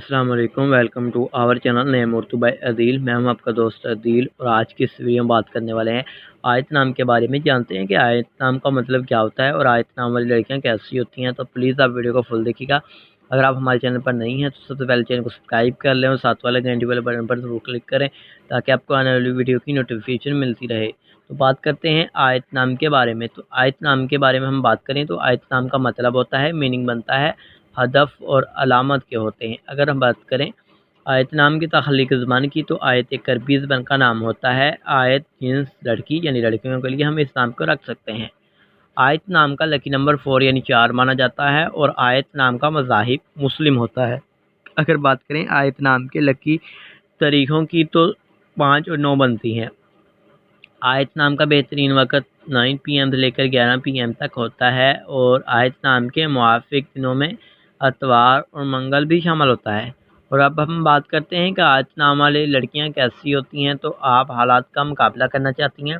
अस्सलाम वालेकुम, welcome to our channel name Urdu by Adeel. मैं हूं आपका दोस्त अदील और आज की इस वीडियो में बात करने वाले हैं आयत नाम के बारे में। जानते हैं कि आयत नाम का मतलब क्या होता है और आयत नाम वाली लड़कियां कैसी होती हैं। तो प्लीज़ आप वीडियो को फुल देखिएगा। अगर आप हमारे चैनल पर नहीं हैं तो सबसे पहले चैनल को सब्सक्राइब कर लें और साथ वाले घंटे वाले बटन पर जरूर क्लिक करें ताकि आपको आने वाली वीडियो की नोटिफिकेशन मिलती रहे। तो बात करते हैं आयत नाम के बारे में। तो आयत नाम के बारे में हम बात करें तो आयत नाम का मतलब होता है, मीनिंग बनता है हदफ और अलामत के होते हैं। अगर हम बात करें आयत नाम की तख्लीक ज़बान की तो आयत एक अरबी ज़बान का नाम होता है। आयत मीन्स लड़की यानी लड़कियों के लिए हम इस नाम को रख सकते हैं। आयत नाम का लकी नंबर 4 यानी 4 माना जाता है और आयत नाम का मज़ाहिब मुस्लिम होता है। अगर बात करें आयत नाम के लकी तारीखों की तो 5 और 9 बनती हैं। आयत नाम का बेहतरीन वक़्त 9 PM से लेकर 11 PM तक होता है और आयत नाम के मुआफ़िक दिनों में अतवार और मंगल भी शामिल होता है। और अब हम बात करते हैं कि आयत नाम वाली लड़कियां कैसी होती हैं। तो आप हालात का मुकाबला करना चाहती हैं,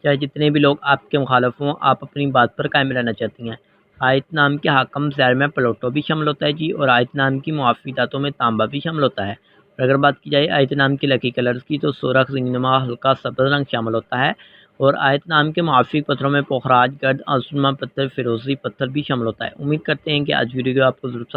चाहे जितने भी लोग आपके मुखालिफ हों, आप अपनी बात पर कायम रहना चाहती हैं। आयत नाम के हाकम शहर में प्लूटो भी शामिल होता है जी, और आयत नाम की मुआफ़ी धातों में तांबा भी शामिल होता है। और अगर बात की जाए आयत नाम की लकी कलर्स की तो सुरख, रिंगनुमा, हल्का सब्ज़ रंग शामिल होता है। और आयत नाम के मुआफ़िक पत्थरों में पोखराज, गर्द, आसमा पत्थर, फिरोज़ी पत्थर भी शामिल होता है। उम्मीद करते हैं कि आज वीडियो आपको ज़रूर